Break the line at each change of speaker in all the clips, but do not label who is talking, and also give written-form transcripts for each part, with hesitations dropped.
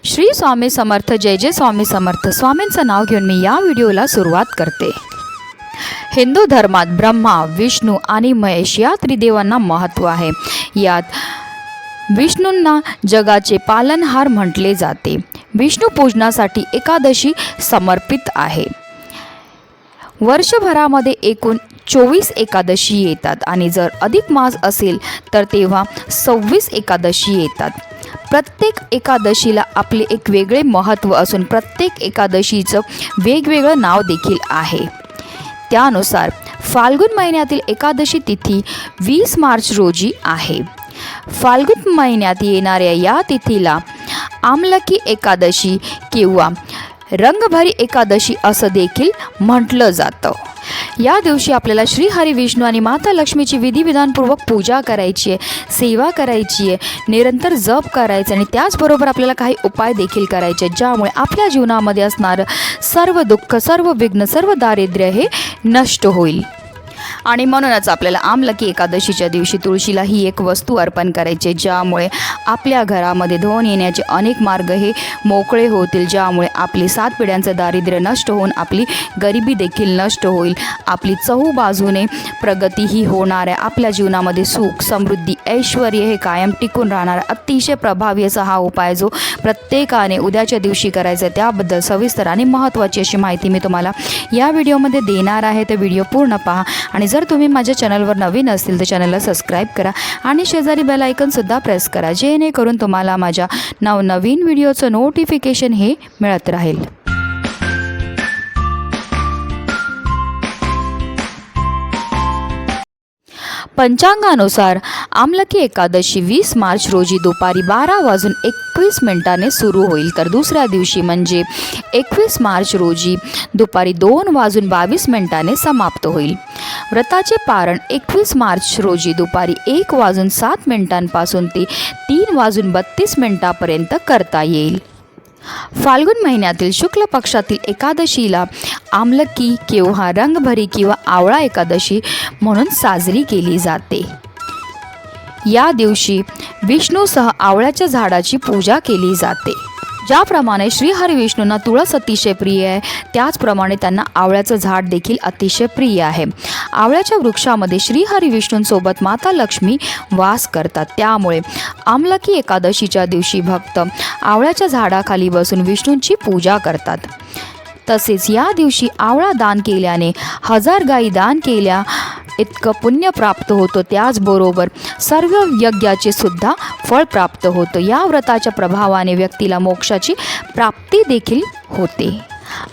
श्री स्वामी समर्थ, जय जय स्वामी समर्थ. स्वामींचं नाव घेऊन मी या व्हिडिओला सुरुवात करते. हिंदू धर्मात ब्रह्मा, विष्णू आणि महेश या त्रिदेवांना महत्त्व आहे. यात विष्णूंना जगाचे पालनहार म्हटले जाते. विष्णू पूजनासाठी एकादशी समर्पित आहे. वर्षभरामध्ये एकूण 24 एकादशी येतात आणि जर अधिक मास असेल तर तेव्हा 26 एकादशी येतात. प्रत्येक एकादशीला आपले एक वेगळे महत्त्व असून प्रत्येक एकादशीचं वेगवेगळं नाव देखील आहे. त्यानुसार फाल्गुन महिन्यातील एकादशी तिथी 20 मार्च रोजी आहे. फाल्गुन महिन्यात येणाऱ्या या तिथीला आमलकी एकादशी किंवा रंगभरी एकादशी असं देखील म्हटलं जातं. या दिवशी आपल्याला श्री हरी विष्णू आणि माता लक्ष्मीची विधिविधानपूर्वक पूजा करायची आहे, सेवा करायची आहे, निरंतर जप करायचं आणि त्याचबरोबर आपल्याला काही उपाय देखील करायचे ज्यामुळे आपल्या जीवनामध्ये असणारं सर्व दुःख, सर्व विघ्न, सर्व दारिद्र्य हे नष्ट होईल. आणि म्हणूनच आपल्याला आमलकी एकादशीच्या दिवशी तुळशीला ही एक वस्तू अर्पण करायची ज्यामुळे आपल्या घरामध्ये धन येण्याचे अनेक मार्ग हे मोकळे होतील, ज्यामुळे आपली 7 पिढ्यांचं दारिद्र्य नष्ट होऊन आपली गरिबी देखील नष्ट होईल. आपली चहूबाजूने प्रगती ही होणार आहे. आपल्या जीवनामध्ये सुख, समृद्धी, ऐश्वर हे कायम टिकून राहणार. अतिशय प्रभावी असा हा उपाय जो प्रत्येकाने उद्याच्या दिवशी करायचा आहे. त्याबद्दल सविस्तर आणि महत्त्वाची अशी माहिती मी तुम्हाला या व्हिडिओमध्ये देणार आहे. तर व्हिडिओ पूर्ण पहा आणि जर तुम्ही माझ्या चॅनलवर नवीन असतील तर चॅनलला सबस्क्राईब करा आणि शेजारी बेल आयकॉनसुद्धा प्रेस करा जेणेकरून तुम्हाला माझ्या नवनवीन व्हिडिओचं नोटिफिकेशन हे मिळत राहील. पंचांगानुसार आमलकी एकादशी 20 मार्च रोजी दुपारी 12:21 सुरू होईल तर दुसऱ्या दिवशी म्हणजे 21 मार्च रोजी दुपारी 2:22 समाप्त होईल. व्रताचे पारण 21 मार्च रोजी दुपारी 1:07 पासून ते 3:32 करता येईल. फाल्गुन महिन्यातील शुक्ल पक्षातील एकादशीला आमलकी किंवा रंगभरी किंवा आवळा एकादशी म्हणून साजरी केली जाते. या दिवशी विष्णूसह आवळ्याच्या झाडाची पूजा केली जाते. ज्याप्रमाणे श्री हरी विष्णूंना तुळस अतिशय प्रिय आहे त्याचप्रमाणे त्यांना आवळ्याचं झाड देखील अतिशय प्रिय आहे. आवळ्याच्या वृक्षामध्ये श्री हरी विष्णूंसोबत माता लक्ष्मी वास करतात. त्यामुळे आमलकी एकादशीच्या दिवशी भक्त आवळ्याच्या झाडाखाली बसून विष्णूंची पूजा करतात. तसेच या दिवशी आवळा दान केल्याने 1000 गायी दान केल्या इतकं पुण्य प्राप्त होतं. त्याचबरोबर सर्व यज्ञाचे सुद्धा फळ प्राप्त होतं. या व्रताच्या प्रभावाने व्यक्तीला मोक्षाची प्राप्ती देखील होते.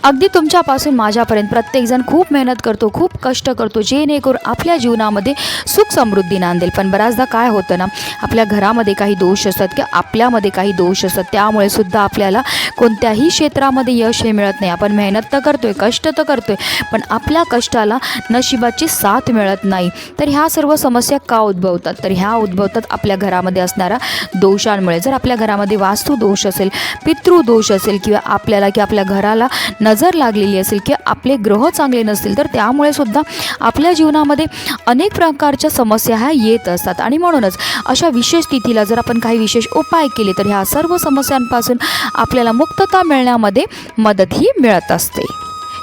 अगदी तुमच्यापासून माझ्यापर्यंत प्रत्येकजण खूप मेहनत करतो, खूप कष्ट करतो जेणेकरून आपल्या जीवनामध्ये सुख समृद्धी नांदेल. पण बऱ्याचदा काय होतं ना, आपल्या घरामध्ये काही दोष असतात किंवा आपल्यामध्ये काही दोष असतात त्यामुळे सुद्धा आपल्याला कोणत्याही क्षेत्रामध्ये यश हे मिळत नाही. आपण मेहनत तर करतोय, कष्ट तर करतोय, पण आपल्या कष्टाला नशिबाची साथ मिळत नाही. तर ह्या सर्व समस्या का उद्भवतात? तर ह्या उद्भवतात आपल्या घरामध्ये असणाऱ्या दोषांमुळे. जर आपल्या घरामध्ये वास्तू दोष असेल, पितृदोष असेल किंवा आपल्याला की आपल्या घराला नजर लागलेली असेल किंवा आपले ग्रह चांगले नसतील तर त्यामुळे सुद्धा आपल्या जीवनामध्ये अनेक प्रकारच्या समस्या ह्या येत असतात. आणि म्हणूनच अशा विशेष तिथीला जर आपण काही विशेष उपाय केले तर ह्या सर्व समस्यांपासून आपल्याला मुक्तता मिळण्यामध्ये मदतही मिळत असते.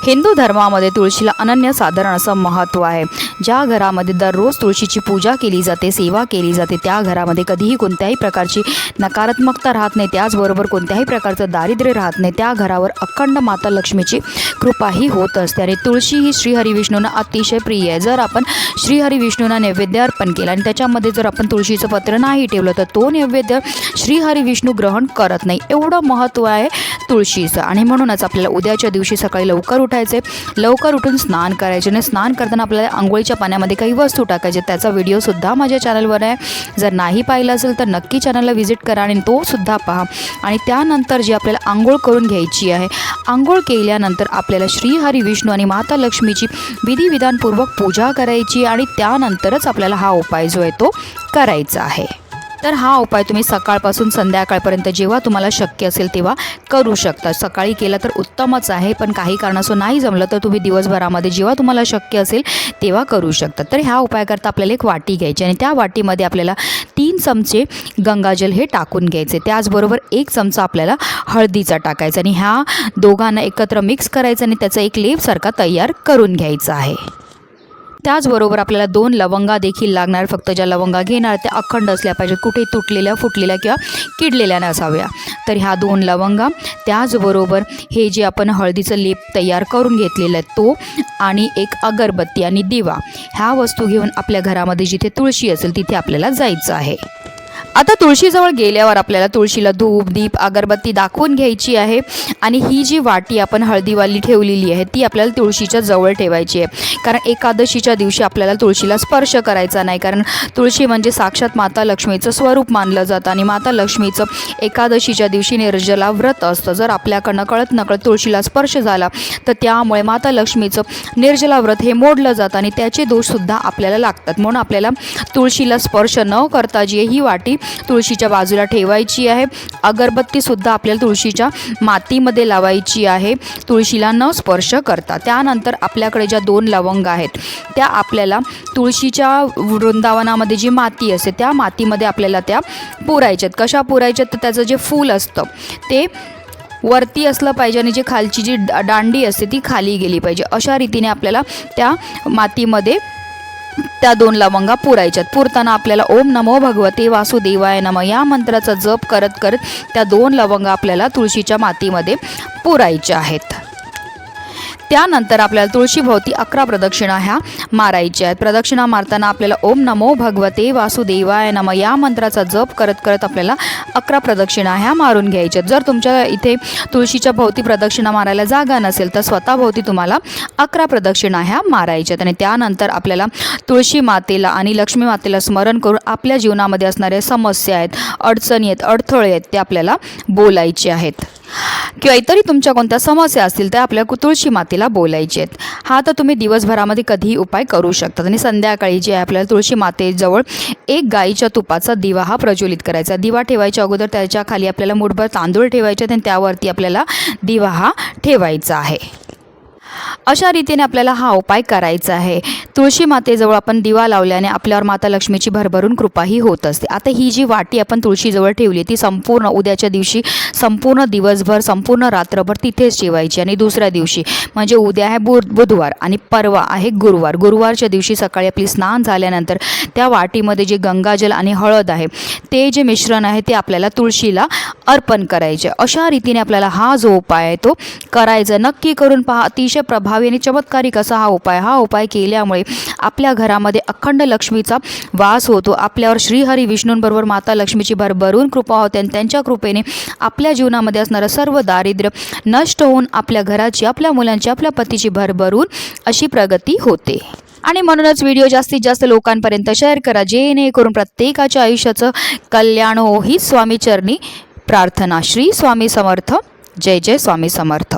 हिंदू धर्मामध्ये तुळशीला अनन्यसाधारण असं महत्त्व आहे. ज्या घरामध्ये दररोज तुळशीची पूजा केली जाते, सेवा केली जाते त्या घरामध्ये कधीही कोणत्याही प्रकारची नकारात्मकता राहत नाही. त्याचबरोबर कोणत्याही प्रकारचं दारिद्र्य राहत नाही. त्या घरावर अखंड माता लक्ष्मीची कृपाही होत असते. आणि तुळशी ही श्रीहरी विष्णूंना अतिशय प्रिय आहे. जर आपण श्रीहरी विष्णूंना नैवेद्य अर्पण केला आणि त्याच्यामध्ये जर आपण तुळशीचं पत्र नाही ठेवलं तर तो नैवेद्य श्रीहरी विष्णू ग्रहण करत नाही. एवढं महत्त्व आहे तुळशीचं. आणि म्हणूनच आपल्याला उद्याच्या दिवशी सकाळी लवकर उठायचे, लवकर उठून स्नान करायचे आणि स्नान करताना आपल्याला आंघोळीच्या पाण्यामध्ये काही वस्तू टाकायचे. त्याचा व्हिडिओसुद्धा माझ्या चॅनलवर आहे. जर नाही पाहिला असेल तर नक्की चॅनलला व्हिजिट करा आणि तो सुद्धा पहा. आणि त्यानंतर जी आपल्याला आंघोळ करून घ्यायची आहे, आंघोळ केल्यानंतर आपल्याला श्री हरी विष्णू आणि माता लक्ष्मीची विधिविधानपूर्वक पूजा करायची आणि त्यानंतरच आपल्याला हा उपाय जो आहे तो करायचा आहे. तर हा उपाय तुम्ही सकाळपासून संध्याकाळपर्यंत जेव्हा तुम्हाला शक्य असेल तेव्हा करू शकता. सकाळी केला तर उत्तमच आहे, पण काही कारणास्तव नाही जमलं तर तुम्ही दिवसभरामध्ये जेव्हा तुम्हाला शक्य असेल तेव्हा करू शकता. तर ह्या उपायाकरता आपल्याला एक वाटी घ्यायची आणि त्या वाटीमध्ये आपल्याला 3 चमचे गंगाजल हे टाकून घ्यायचे. त्याचबरोबर 1 चमचा आपल्याला हळदीचा टाकायचा आणि ह्या दोघांना एकत्र मिक्स करायचं आणि त्याचा एक लेपसारखा तयार करून घ्यायचा आहे. त्याचबरोबर आपल्याला 2 लवंगा देखील लागणार. फक्त ज्या लवंगा घेणार त्या अखंड असल्या पाहिजेत, कुठे तुटलेल्या, फुटलेल्या किंवा किडलेल्या नसाव्या. तर ह्या 2 लवंगा, त्याचबरोबर हे जे आपण हळदीचं लेप तयार करून घेतलेलं आहे तो, आणि एक अगरबत्ती आणि दिवा, ह्या वस्तू घेऊन आपल्या घरामध्ये जिथे तुळशी असेल तिथे आपल्याला जायचं आहे. आता तुळशीजवळ गेल्यावर आपल्याला तुळशीला धूप, दीप, अगरबत्ती दाखवून घ्यायची आहे आणि ही जी वाटी आपण हळदीवाली ठेवलेली आहे ती आपल्याला तुळशीच्या जवळ ठेवायची आहे. कारण एकादशीच्या दिवशी आपल्याला तुळशीला स्पर्श करायचा नाही, कारण तुळशी म्हणजे साक्षात माता लक्ष्मीचं स्वरूप मानलं जातं आणि माता लक्ष्मीचं एकादशीच्या दिवशी निर्जला व्रत असतं. जर आपल्याकडनं कळत नकळत तुळशीला स्पर्श झाला तर त्यामुळे माता लक्ष्मीचं निर्जला व्रत हे मोडलं जातं आणि त्याचे दोषसुद्धा आपल्याला लागतात. म्हणून आपल्याला तुळशीला स्पर्श न करता जी ही वाटी तुळशीच्या बाजूला ठेवायची आहे. अगरबत्तीसुद्धा आपल्याला तुळशीच्या मातीमध्ये लावायची आहे, तुळशीला न स्पर्श करता. त्यानंतर आपल्याकडे ज्या 2 लवंगा आहेत त्या आपल्याला तुळशीच्या वृंदावनामध्ये जी माती असते त्या मातीमध्ये आपल्याला त्या पुरायच्यात. कशा पुरायच्यात तर त्याचं जे फूल असतं ते वरती असलं पाहिजे आणि जे खालची जी दांडी असते ती खाली गेली पाहिजे. अशा रीतीने आपल्याला त्या मातीमध्ये त्या 2 लवंगा पुरायच्यात. पुरताना आपल्याला ओम नमो भगवते वासुदेवाय नमः या मंत्राचा जप करत करत त्या 2 लवंगा आपल्याला तुळशीच्या मातीमध्ये पुरायच्या आहेत. त्यानंतर आपल्याला तुळशीभोवती 11 प्रदक्षिणा ह्या मारायच्या आहेत. प्रदक्षिणा मारताना आपल्याला ओम नमो भगवते वासुदेवाय नमः या मंत्राचा जप करत करत आपल्याला 11 प्रदक्षिणा ह्या मारून घ्यायच्या. जर तुमच्या इथे तुळशीच्या भोवती प्रदक्षिणा मारायला जागा नसेल तर स्वतःभोवती तुम्हाला 11 प्रदक्षिणा ह्या मारायच्यात. आणि त्यानंतर आपल्याला तुळशी मातेला आणि लक्ष्मी मातेला स्मरण करून आपल्या जीवनामध्ये असणाऱ्या समस्या आहेत, अडचणी आहेत, अडथळे आहेत ते आपल्याला बोलायचे आहेत. किंवा इतरही तुमच्या कोणत्या समस्या असतील त्या आपल्या तुळशी मातेला बोलायचे आहेत. हा तर तुम्ही दिवसभरामध्ये कधीही उपाय करू शकता. आणि संध्याकाळी जे आहे आपल्याला तुळशी मातेजवळ एक गाईच्या तुपाचा दिवा हा प्रज्वलित करायचा. दिवा ठेवायच्या अगोदर त्याच्या खाली आपल्याला मुठभर तांदूळ ठेवायचे आणि त्यावरती आपल्याला दिवा हा ठेवायचा आहे. अशा रीतीने आपल्याला हा उपाय करायचा आहे. तुळशी मातेजवळ आपण दिवा लावल्याने आपल्यावर माता लक्ष्मीची भरभरून कृपाही होत असते. आता ही जी वाटी आपण तुळशीजवळ ठेवली ती संपूर्ण उद्याच्या दिवशी संपूर्ण दिवसभर संपूर्ण रात्रभर तिथेच ठेवायची आणि दुसऱ्या दिवशी म्हणजे उद्या आहे बुधवार आणि परवा आहे गुरुवार. गुरुवारच्या दिवशी सकाळी आपली स्नान झाल्यानंतर त्या वाटीमध्ये जे गंगाजल आणि हळद आहे ते जे मिश्रण आहे ते आपल्याला तुळशीला अर्पण करायचे. अशा रीतीने आपल्याला हा जो उपाय आहे तो करायचा. नक्की करून पहा. अतिशय प्रभावी आणि चमत्कारिक असा हा उपाय केल्यामुळे आपल्या घरामध्ये अखंड लक्ष्मीचा वास होतो. आपल्यावर श्रीहरी विष्णूंबरोबर माता लक्ष्मीची भरभरून कृपा होते आणि त्यांच्या कृपेने आपल्या जीवनामध्ये असणारं सर्व दारिद्र्य नष्ट होऊन आपल्या घराची, आपल्या मुलांची, आपल्या पतीची भरभरून अशी प्रगती होते. आणि म्हणूनच व्हिडिओ जास्तीत जास्त लोकांपर्यंत शेअर करा, जेणेकरून प्रत्येकाच्या आयुष्याचं कल्याण हो ही स्वामी चरणी प्रार्थना. श्री स्वामी समर्थ. जय जय स्वामी समर्थ.